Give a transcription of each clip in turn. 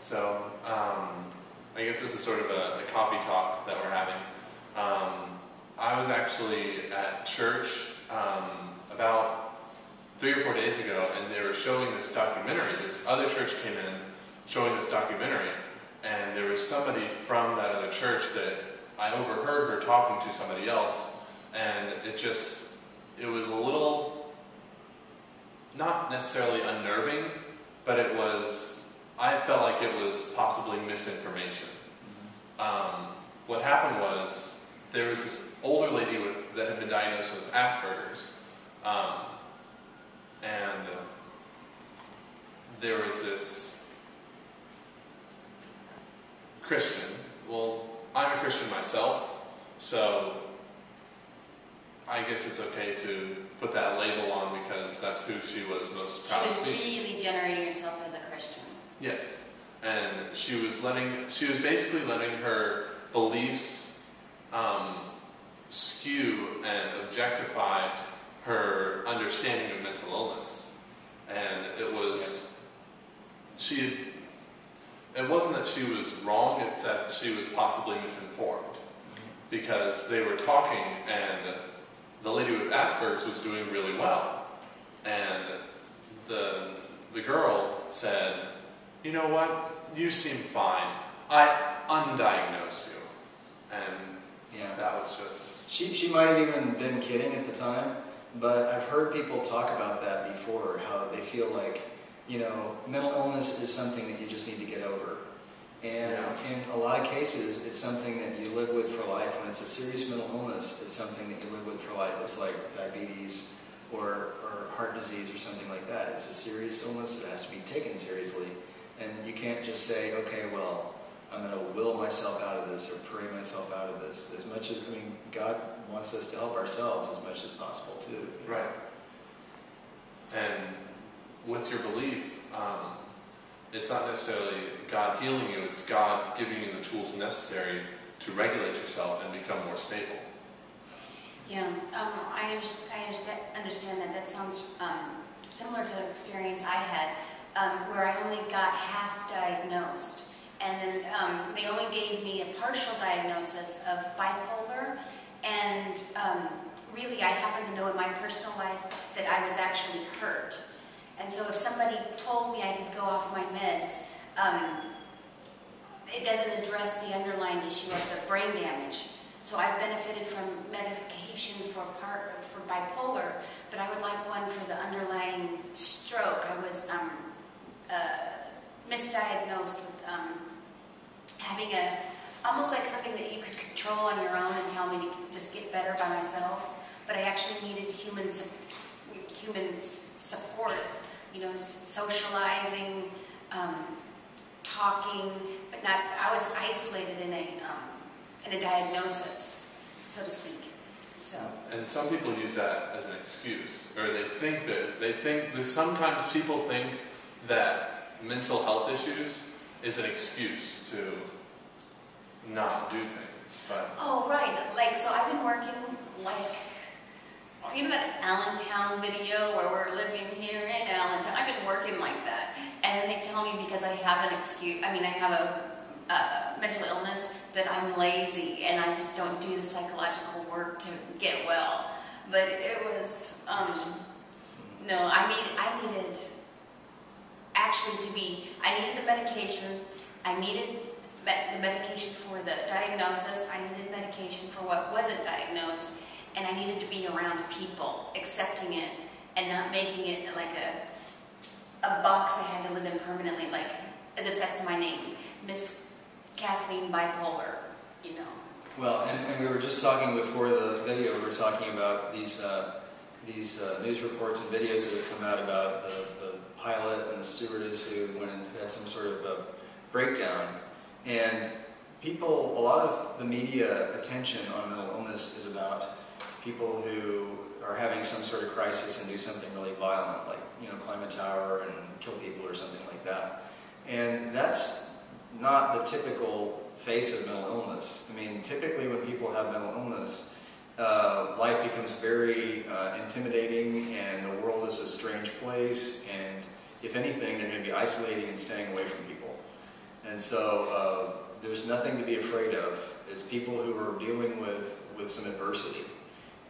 So, I guess this is sort of a coffee talk that we're having. I was actually at church about 3 or 4 days ago, and they were showing this documentary. This other church came in showing this documentary, and there was somebody from that other church that I overheard her talking to somebody else, and it was a little, not necessarily unnerving, but I felt like it was possibly misinformation. What happened was, there was this older lady that had been diagnosed with Asperger's, and there was this Christian. Well, I'm a Christian myself, so I guess it's okay to put that label on because that's who she was most proud of. She was really generating herself as a Christian. Yes, and she was basically letting her beliefs skew and objectify her understanding of mental illness. And it wasn't that she was wrong, it's that she was possibly misinformed. Because they were talking, and the lady with Asperger's was doing really well. And the girl said, "You know what? You seem fine. I undiagnose you." And that was just... She might have even been kidding at the time, but I've heard people talk about that before, how they feel like, mental illness is something that you just need to get over. And in a lot of cases, it's something that you live with for life. When it's a serious mental illness, it's something that you live with for life. It's like diabetes or heart disease or something like that. It's a serious illness that has to be taken seriously. And you can't just say, okay, well, I'm going to will myself out of this or pray myself out of this. As much as, God wants us to help ourselves as much as possible too. Right. And with your belief, it's not necessarily God healing you, it's God giving you the tools necessary to regulate yourself and become more stable. Yeah, I understand that. That sounds similar to an experience I had where I only got half diagnosed. And then they only gave me a partial diagnosis of bipolar, and really I happened to know in my personal life that I was actually hurt. And so if somebody told me I could go off my meds, it doesn't address the underlying issue of the brain damage. So I've benefited from medication for bipolar, but I would like one for the underlying stroke. I was misdiagnosed with having almost like something that you could control on your own and tell me to just get better by myself, but I actually needed human support, socializing, talking, but not. I was isolated in a diagnosis, so to speak. So. And some people use that as an excuse, or they think that sometimes people think that mental health issues is an excuse to not do things, but... Oh, right. So I've been working, that Allentown video where we're living here in Allentown. I've been working like that. And they tell me because I have an excuse, I have a mental illness, that I'm lazy and I just don't do the psychological work to get well. But it was, no, I needed the medication. I needed the medication for the diagnosis. I needed medication for what wasn't diagnosed. And I needed to be around people, accepting it, and not making it like a box I had to live in permanently, as if that's my name. Miss Kathleen Bipolar, Well, and we were just talking before the video, we were talking about these news reports and videos that have come out about the pilot and the stewardess who went and had some sort of a breakdown. And a lot of the media attention on mental illness is about people who are having some sort of crisis and do something really violent, like, climb a tower and kill people or something like that. And that's not the typical face of mental illness. Typically when people have mental illness, life becomes very intimidating, and the world is a strange place, and if anything, they're going to be isolating and staying away from people. And so there's nothing to be afraid of. It's people who are dealing with some adversity.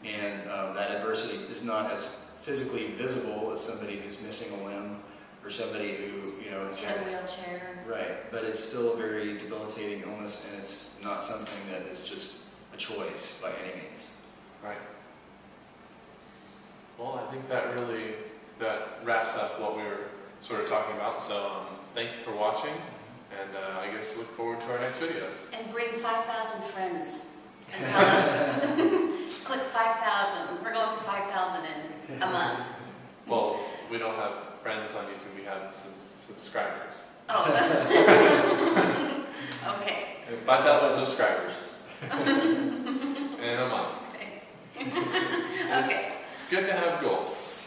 And that adversity is not as physically visible as somebody who's missing a limb or somebody who, has In had a wheelchair. Right, but it's still a very debilitating illness, and it's not something that is just a choice by any means. Right. Well, I think that wraps up what we were sort of talking about. So thank you for watching, and I guess look forward to our next videos. And bring 5,000 friends and tell us. Click 5,000. We're going for 5,000 in a month. Well, we don't have friends on YouTube. We have some subscribers. Oh. Okay. 5,000 subscribers in a month. Okay. It's good to have goals.